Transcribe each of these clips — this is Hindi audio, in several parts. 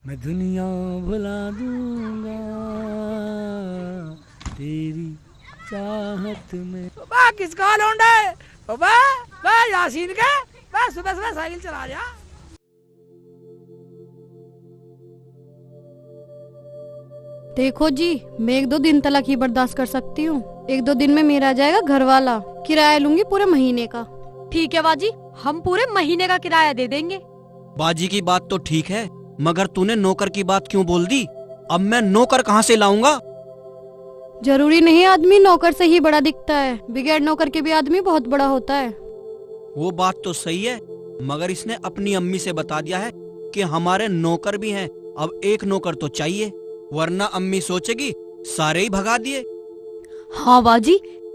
मैं दुनिया भुला दूंगा तेरी चाहत में। बा किसका लौंडा है? बा यासीन का बा सुबह सुबह साइकिल चला जा। देखो जी, मैं 1-2 दिन तलाक ही बर्दाश्त कर सकती हूँ। 1-2 दिन में मेरा जाएगा घर वाला, किराया लूंगी पूरे महीने का। ठीक है बाजी, हम पूरे महीने का किराया दे देंगे। बाजी की बात तो ठीक है, मगर तूने नौकर की बात क्यों बोल दी? अब मैं नौकर कहाँ से लाऊंगा? जरूरी नहीं आदमी नौकर से ही बड़ा दिखता है, बगैर नौकर के भी आदमी बहुत बड़ा होता है। वो बात तो सही है, मगर इसने अपनी अम्मी से बता दिया है कि हमारे नौकर भी हैं। अब एक नौकर तो चाहिए, वरना अम्मी सोचेगी सारे ही भगा दिए। हाँ बाजी,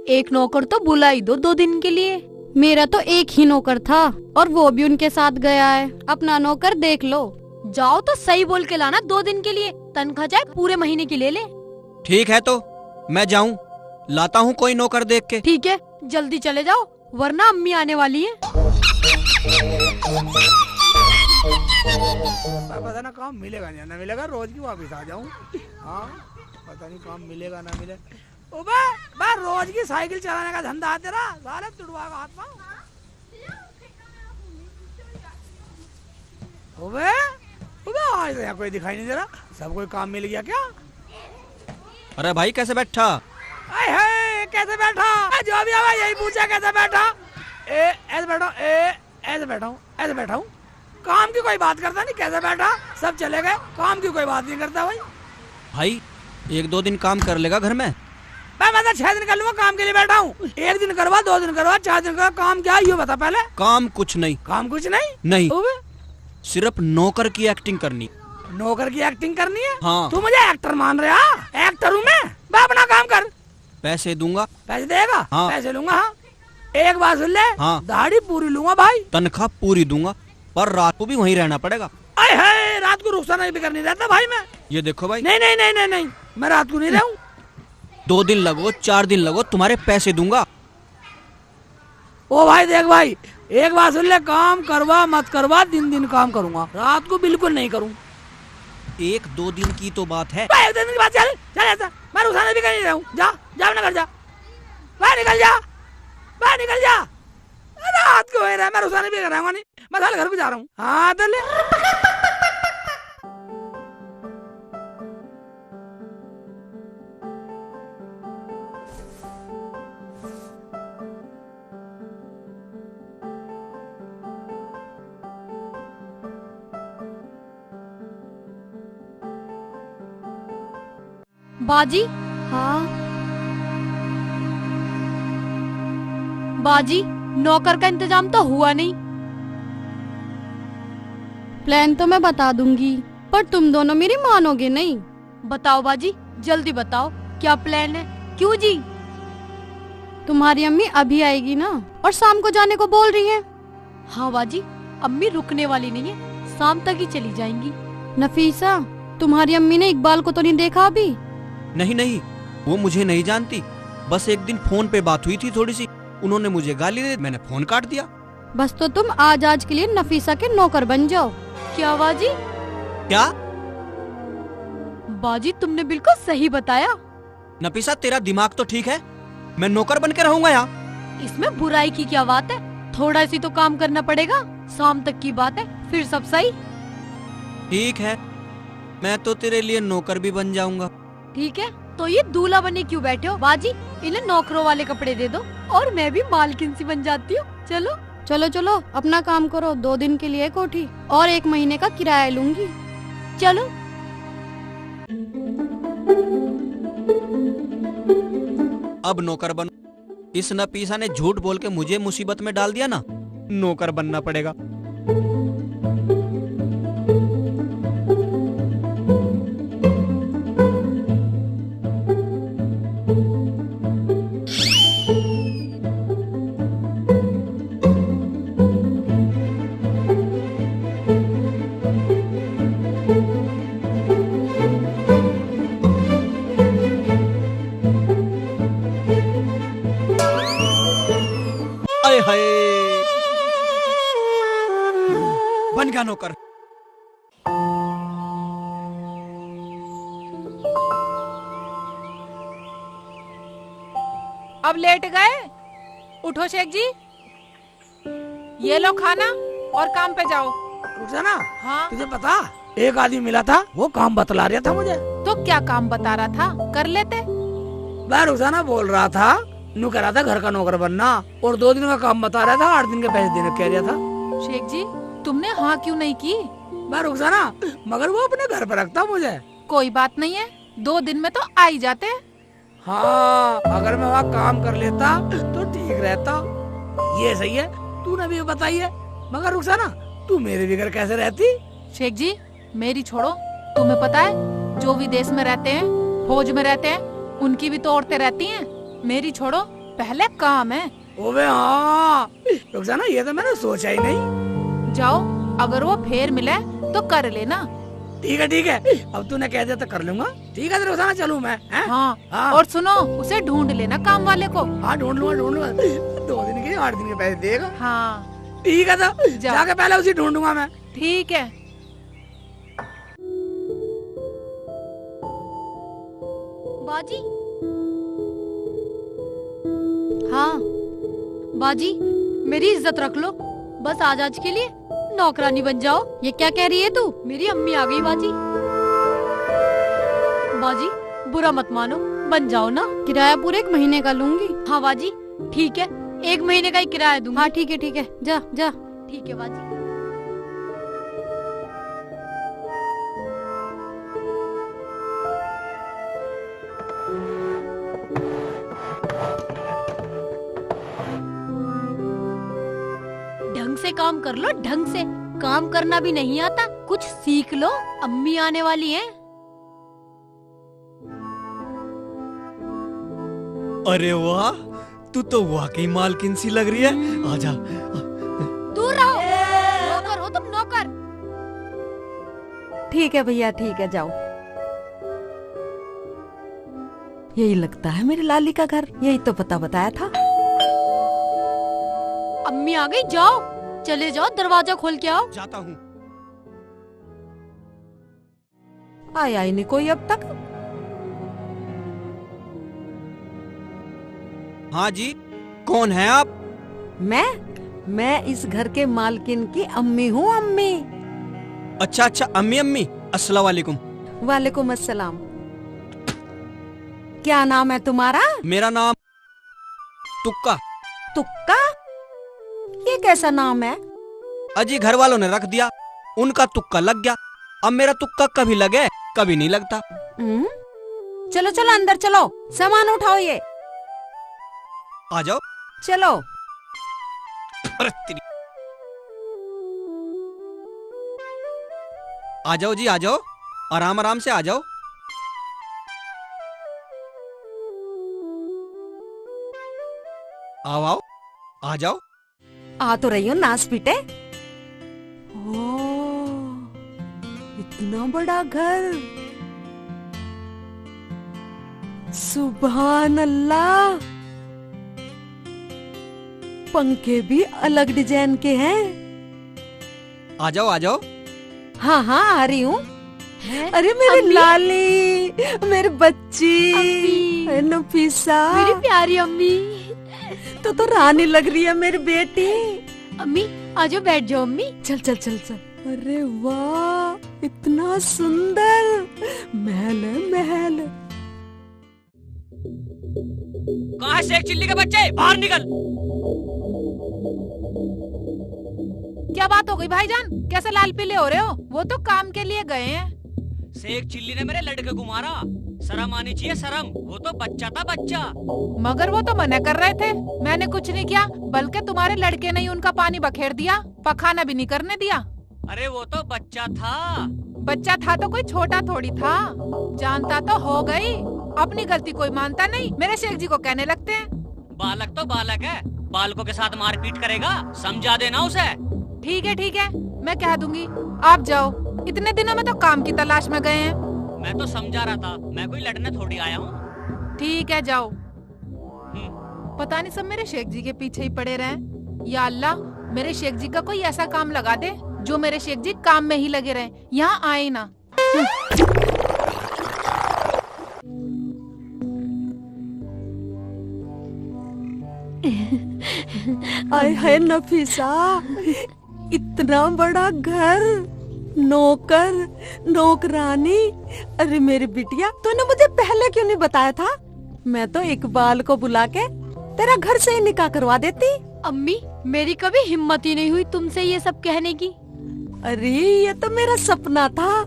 एक नौकर तो बुला ही दो 2 दिन के लिए। मेरा तो एक ही नौकर था और वो भी उनके साथ गया है। अपना नौकर देख लो। जाओ तो सही बोल के लाना 2 दिन के लिए, तनख्वाह चाहे पूरे महीने की ले ले। ठीक है तो मैं जाऊं, लाता हूँ कोई नौकर देख के। ठीक है, जल्दी चले जाओ वरना अम्मी आने वाली है। पता ना काम मिलेगा ना मिलेगा, रोज की वापिस आ जाऊं। हाँ पता नहीं काम मिलेगा ना मिले। बा रोज की साइकिल चलाने का धंधा है तेरा, साले तुड़वा का हाथ पाँव। आज तो यहाँ कोई दिखाई नहीं दे रहा, सब कोई काम मिल गया क्या? अरे भाई कैसे बैठा? कैसे बैठा? जो भी आवा यही पूछा कैसे बैठा? ऐसे बैठा, ऐसे बैठा हूँ, ऐसे बैठा हूँ। काम की कोई बात करता नहीं, कैसे बैठा? सब चले गए, काम की कोई बात नहीं करता भाई। भाई 1-2 दिन काम कर लेगा घर में? मैं तो 6 दिन कर लूंगा, काम के लिए बैठा हूँ। 1 दिन करवा, 2 दिन करवा, 4 दिन करवा, काम क्या है ये बता पहले। काम कुछ नहीं। काम कुछ नहीं? नहीं, सिर्फ नौकर की एक्टिंग करनी। नौकर की एक्टिंग करनी है? हाँ। तू मुझे एक्टर मान रहा? एक्टर हूँ मैं? अपना काम कर। पैसे दूंगा। पैसे देगा? हाँ। पैसे लूंगा। हाँ एक बात सुन ले, हाँ। दाढ़ी पूरी लूंगा भाई। तनख्वाह पूरी दूंगा, पर रात को भी वहीं रहना पड़ेगा। अरे रात को रुखसाना भी करनी रहता भाई मैं। ये देखो भाई। नहीं नहीं नहीं नहीं नहीं, मैं रात को नहीं रहूं। 2 दिन लगो 4 दिन लगो, तुम्हारे पैसे दूंगा। ओ भाई देख भाई, एक बात सुन ले, काम करवा मत करवा, दिन काम करूंगा, रात को बिल्कुल नहीं करूँ। 1-2 दिन की तो बात है। 1 दिन की बात, चल चल ऐसा, मैं रुखसाना भी कर नहीं रहूं। जा जा अपना घर जा, बाहर निकल जा, बाहर निकल जा। रात को है, मैं रुखसाना भी कर रहा हूँ, नहीं मैं साले घर को जा रहा हूँ। हाँ तो ले। बाजी, हाँ बाजी, नौकर का इंतजाम तो हुआ नहीं। प्लान तो मैं बता दूंगी, पर तुम दोनों मेरी मानोगे नहीं। बताओ बाजी, जल्दी बताओ क्या प्लान है? क्यों जी? तुम्हारी अम्मी अभी आएगी ना, और शाम को जाने को बोल रही है। हाँ बाजी, अम्मी रुकने वाली नहीं है, शाम तक ही चली जाएंगी। नफीसा, तुम्हारी अम्मी ने इकबाल को तो नहीं देखा अभी? नहीं नहीं, वो मुझे नहीं जानती, बस एक दिन फोन पे बात हुई थी थोड़ी सी, उन्होंने मुझे गाली दी, मैंने फोन काट दिया। बस तो तुम आज के लिए नफीसा के नौकर बन जाओ। क्या बाजी? क्या? बाजी तुमने बिल्कुल सही बताया। नफीसा तेरा दिमाग तो ठीक है, मैं नौकर बन के रहूंगा यहाँ? इसमें बुराई की क्या बात है? थोड़ा सी तो काम करना पड़ेगा, शाम तक की बात है, फिर सब सही। ठीक है, मैं तो तेरे लिए नौकर भी बन जाऊंगा। ठीक है, तो ये दूल्हा बने क्यों बैठे हो? बाजी इन्हें नौकरों वाले कपड़े दे दो और मैं भी मालकिन सी बन जाती हूँ। चलो चलो चलो अपना काम करो। 2 दिन के लिए कोठी और 1 महीने का किराया लूंगी। चलो। अब नौकर बनो। इस नफीसा ने झूठ बोल के मुझे मुसीबत में डाल दिया ना, नौकर बनना पड़ेगा। अब लेट गए? उठो शेख जी, ये लो खाना और काम पे जाओ। रुखसाना, हाँ, तुझे पता एक आदमी मिला था, वो काम बतला रहा था मुझे। तो क्या काम बता रहा था, कर लेते। मैं रुखसाना बोल रहा था, नू कह रहा था घर का नौकर बनना, और 2 दिन का काम बता रहा था, 8 दिन के पैसे देने कह रहा था। शेख जी, तुमने हाँ क्यों नहीं की? मैं रुखसाना, मगर वो अपने घर पर रखता मुझे। कोई बात नहीं है, 2 दिन में तो आ ही जाते। हाँ, अगर मैं वहाँ काम कर लेता तो ठीक रहता। ये सही है, तूने भी बताई है। मगर रुखसाना, तू मेरे भी घर कैसे रहती? शेख जी, मेरी छोड़ो, तुम्हें पता है जो विदेश में रहते हैं, फौज में रहते हैं, उनकी भी तो औरतें रहती हैं। मेरी छोड़ो, पहले काम है। ओबे हाँ, रुखसाना ये तो मैंने सोचा ही नहीं। जाओ, अगर वो फेर मिले तो कर लेना। ठीक है, अब तूने कह दिया तो कर लूंगा। ठीक है रुखसाना, चलूं मैं? हाँ, हाँ। और सुनो, उसे ढूंढ लेना काम वाले को। हाँ, ढूंढ लूंगा। 2 दिन के 8 दिन के पैसे देगा। हाँ, ठीक है, तो जाके पहले उसे ढूंढूंगा मैं। ठीक है। बाजी, हाँ बाजी, मेरी इज्जत रख लो, बस आज के लिए नौकरानी बन जाओ। ये क्या कह रही है तू? मेरी अम्मी आ गई बाजी। बाजी, बुरा मत मानो, बन जाओ ना। किराया पूरे 1 महीने का लूंगी। हाँ बाजी, ठीक है, 1 महीने का ही किराया दूंगी। हाँ ठीक है, जा जा। ठीक है बाजी। ढंग से काम कर लो, ढंग से। काम करना भी नहीं आता, कुछ सीख लो, अम्मी आने वाली हैं। अरे वाह, तू तो वाकई मालकिन सी लग रही है। आजा। दूर रहो, नौकर हो तुम, नौकर। ठीक है भैया, ठीक है, जाओ। यही लगता है मेरी लाली का घर, यही तो पता बताया था। अम्मी आ गई, जाओ, चले जाओ, दरवाजा खोल के आओ। जाता हूँ। आया ही नहीं कोई अब तक। हाँ जी, कौन है आप? मैं इस घर के मालकिन की अम्मी हूँ, अम्मी। अच्छा, अम्मी, अस्सलाम वालेकुम। वालेकुम अस्सलाम। क्या नाम है तुम्हारा? मेरा नाम तुक्का। तुक्का? ये कैसा नाम है? अजी घर वालों ने रख दिया, उनका तुक्का लग गया। अब मेरा तुक्का कभी लगे कभी नहीं लगता। चलो चलो अंदर चलो, सामान उठाओ ये। आ जाओ। चलो। अरे तेरी। आ जाओ जी, आ जाओ, आराम आराम से आ जाओ। आओ, आ जाओ। आ तो रही हो नास पीटे। इतना बड़ा घर, सुभान अल्लाह। पंखे भी अलग डिजाइन के हैं। आ जाओ। हाँ आ रही हूँ। है? अरे मेरी अम्मी? लाली, मेरी बच्ची, अम्मी। नफीसा, मेरी प्यारी अम्मी। तो रानी लग रही है मेरी बेटी। अम्मी, आजो बैठ जाओ अम्मी। चल। अरे वाह, इतना सुंदर महल है, महल। कहाँ है शेख चिल्ली के बच्चे? बाहर निकल। क्या बात हो गई भाईजान, कैसे लाल पीले हो रहे हो? वो तो काम के लिए गए हैं। शेख चिल्ली ने मेरे लड़के को मारा, शर्म आनी चाहिए, शर्म। वो तो बच्चा था, बच्चा। मगर वो तो मना कर रहे थे। मैंने कुछ नहीं किया, बल्कि तुम्हारे लड़के ने ही उनका पानी बखेर दिया, पखाना भी नहीं करने दिया। अरे वो तो बच्चा था। बच्चा था तो कोई छोटा थोड़ी था। जानता तो हो गई, अपनी गलती कोई मानता नहीं, मेरे शेख जी को कहने लगते हैं। बालक तो बालक है, बालकों के साथ मारपीट करेगा, समझा देना उसे। ठीक है, मैं कह दूंगी। आप जाओ, इतने दिनों में तो काम की तलाश में गए हैं। मैं तो समझा रहा था, मैं कोई लड़ने थोड़ी आया हूँ। ठीक है, जाओ। पता नहीं सब मेरे शेख जी के पीछे ही पड़े रहे। या अल्लाह, मेरे शेख जी का कोई ऐसा काम लगा दे जो मेरे शेख जी काम में ही लगे रहे, यहाँ आए ना। आय है नफीसा, इतना बड़ा घर, नौकर, नौकरानी। अरे मेरी बिटिया, तूने मुझे पहले क्यों नहीं बताया था? मैं तो इकबाल को बुला के तेरा घर से ही निकाह करवा देती। अम्मी, मेरी कभी हिम्मत ही नहीं हुई तुमसे ये सब कहने की। अरे ये तो मेरा सपना था।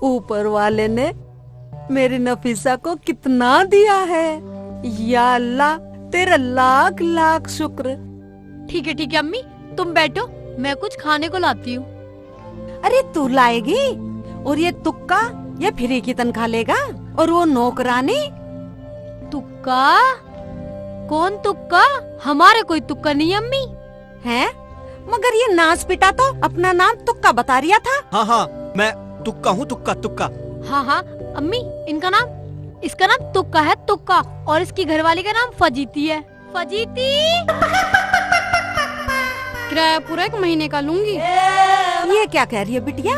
ऊपर वाले ने मेरी नफीसा को कितना दिया है। या अल्लाह, तेरा लाख लाख शुक्र। ठीक है अम्मी, तुम बैठो, मैं कुछ खाने को लाती हूँ। अरे तू लाएगी? और ये तुक्का, ये फ्री की तनख्वाह लेगा? और वो नौकरानी? तुक्का? कौन तुक्का? हमारे कोई तुक्का नहीं अम्मी। है? मगर ये नाच पिटा तो अपना नाम तुक्का बता रिया था। हाँ, मैं तुक्का हूँ, तुक्का। हाँ अम्मी, इसका नाम तुक्का है, तुक्का। और इसकी घरवाली का नाम फजीती है। फजीती। किराया पूरा 1 महीने का लूंगी। ये क्या कह रही है बिटिया?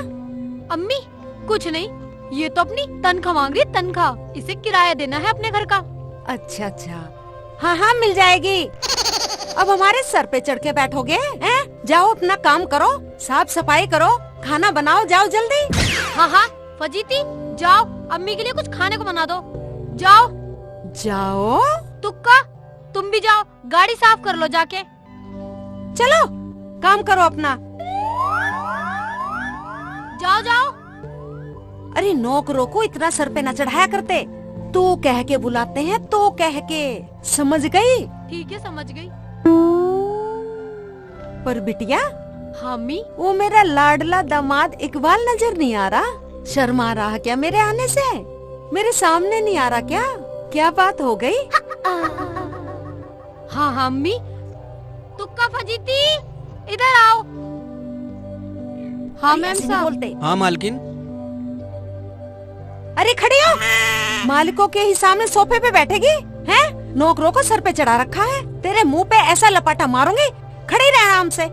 अम्मी कुछ नहीं, ये तो अपनी तनख्वाह मांग रही है, तनख्वाह। इसे किराया देना है अपने घर का। अच्छा, हाँ मिल जाएगी। अब हमारे सर पे चढ़ के बैठोगे? जाओ अपना काम करो, साफ सफाई करो, खाना बनाओ, जाओ जल्दी। हाँ फजीती, जाओ अम्मी के लिए कुछ खाने को बना दो। जाओ। तुक्का, तुम भी जाओ, गाड़ी साफ कर लो जाके। चलो काम करो अपना। जाओ। अरे नौकरों को इतना सर पे न चढ़ाया करते। तू कह के बुलाते हैं, तो कह के, समझ गई? ठीक है, समझ गई। पर बिटिया, हाँ अम्मी, वो मेरा लाडला दामाद इकबाल नजर नहीं आ रहा? शर्मा रहा क्या मेरे आने से? मेरे सामने नहीं आ रहा क्या? क्या बात हो गई? हाँ अम्मी। तुक्का, फजीती, इधर आओ। हाँ अरे मैम ऐसे नहीं साहब। बोलते। हाँ मालकिन। अरे खड़ी हो। मालिकों के ही सामने सोफे पे बैठेगी हैं? नौकरों को सर पे चढ़ा रखा है। तेरे मुंह पे ऐसा लपाटा मारूंगी, खड़ी रह आराम से।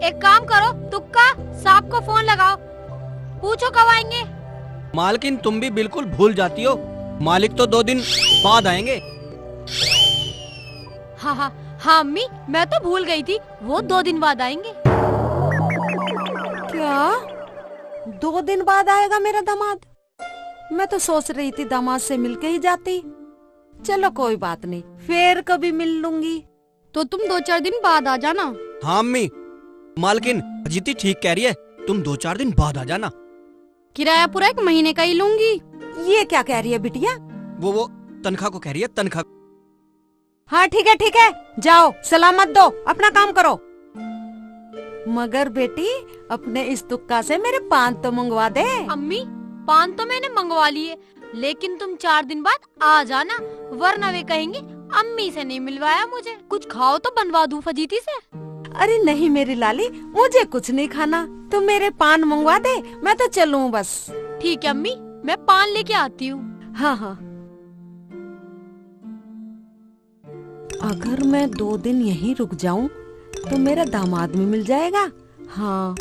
एक काम करो, तुक्का, साहब को फोन लगाओ, पूछो कब आएंगे। मालकिन तुम भी बिल्कुल भूल जाती हो, मालिक तो 2 दिन बाद आएंगे। हाँ अम्मी, मैं तो भूल गई थी, वो 2 दिन बाद आएंगे। क्या 2 दिन बाद आएगा मेरा दामाद? मैं तो सोच रही थी दामाद से मिलके ही जाती। चलो कोई बात नहीं, फिर कभी मिल लूंगी। तो तुम 2-4 दिन बाद आ जाना। हाँ अम्मी, मालकिन अजीती ठीक कह रही है, तुम 2-4 दिन बाद आ जाना। किराया पूरा 1 महीने का ही लूंगी। ये क्या कह रही है बिटिया? वो तनख्वाह को कह रही है, तनख्वाह। हाँ ठीक है, जाओ, सलामत दो, अपना काम करो। मगर बेटी, अपने इस तुक्का से मेरे पान तो मंगवा दे। अम्मी, पान तो मैंने मंगवा लिए, लेकिन तुम 4 दिन बाद आ जाना, वरना वे कहेंगे अम्मी से नहीं मिलवाया मुझे। कुछ खाओ तो बनवा दूं फजीती से। अरे नहीं मेरी लाली, मुझे कुछ नहीं खाना, तुम मेरे पान मंगवा दे, मैं तो चलूं बस। ठीक है अम्मी, मैं पान लेके आती हूँ। हाँ। अगर मैं 2 दिन यहीं रुक जाऊं तो मेरा दामाद भी मिल जाएगा। हाँ,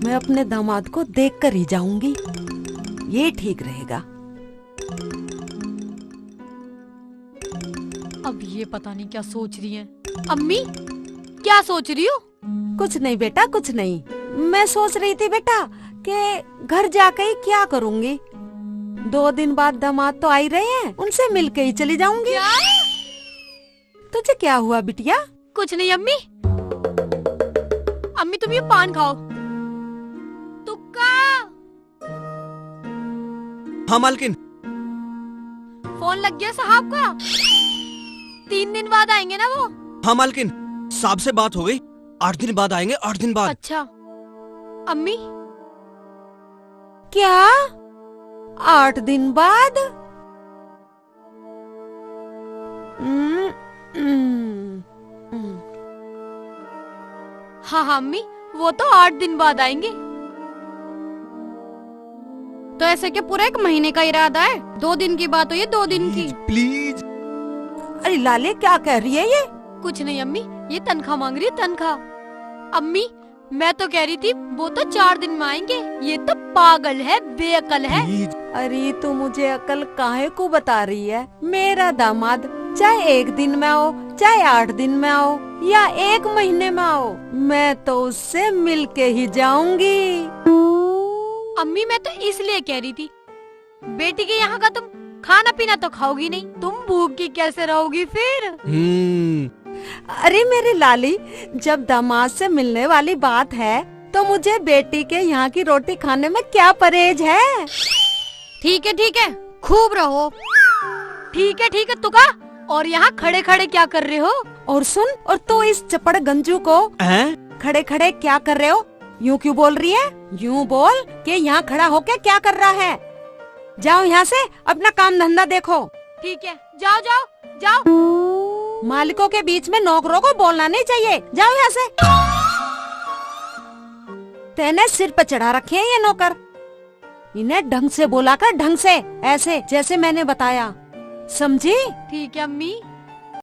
मैं अपने दामाद को देख कर ही जाऊंगी, ये ठीक रहेगा। अब ये पता नहीं क्या सोच रही हैं। अम्मी, क्या सोच रही हो? कुछ नहीं बेटा, कुछ नहीं। मैं सोच रही थी बेटा कि घर जाकर ही क्या करूंगी। 2 दिन बाद दामाद तो आ ही रहे हैं, उनसे मिलके ही चली जाऊंगी। क्या? तुझे क्या हुआ बिटिया? कुछ नहीं अम्मी। अम्मी तुम ये पान खाओ। तुक्का, हाँ मालकिन। फोन लग गया साहब का। 3 दिन बाद आएंगे ना वो? हाँ मालकिन, साहब से बात हो गई, 8 दिन बाद आएंगे, 8 दिन बाद। अच्छा अम्मी, क्या 8 दिन बाद? हाँ अम्मी, वो तो 8 दिन बाद आएंगे। तो ऐसे क्या पूरा 1 महीने का इरादा है? 2 दिन की बात हो ये, 2 दिन की। प्लीज। अरे लाले क्या कह रही है ये? कुछ नहीं अम्मी, ये तनख्वाह मांग रही है, तनख्वाह। अम्मी, मैं तो कह रही थी वो तो 4 दिन में आएंगे। ये तो पागल है, बेअकल है। अरे तू मुझे अकल काहे को बता रही है? मेरा दामाद चाहे 1 दिन में आओ, चाहे 8 दिन में आओ या 1 महीने में आओ, मैं तो उससे मिलके ही जाऊंगी। अम्मी मैं तो इसलिए कह रही थी, बेटी के यहाँ का तुम खाना पीना तो खाओगी नहीं, तुम भूखी कैसे रहोगी फिर? अरे मेरी लाली, जब दामाद से मिलने वाली बात है तो मुझे बेटी के यहाँ की रोटी खाने में क्या परहेज है? ठीक है, खूब रहो। ठीक है तुका, और यहाँ खड़े खड़े क्या कर रहे हो? और सुन, और तू इस चपड़ गंजू को खड़े खड़े क्या कर रहे हो यूँ क्यों बोल रही है? यूँ बोल कि यहाँ खड़ा होके क्या कर रहा है? जाओ यहाँ से, अपना काम धंधा देखो। ठीक है, जाओ। मालिकों के बीच में नौकरों को बोलना नहीं चाहिए, जाओ यहाँ से। तेने सिर पे चढ़ा रखे हैं ये नौकर, इन्हें ढंग से बोला कर, ढंग से, ऐसे जैसे मैंने बताया, समझी? ठीक है अम्मी।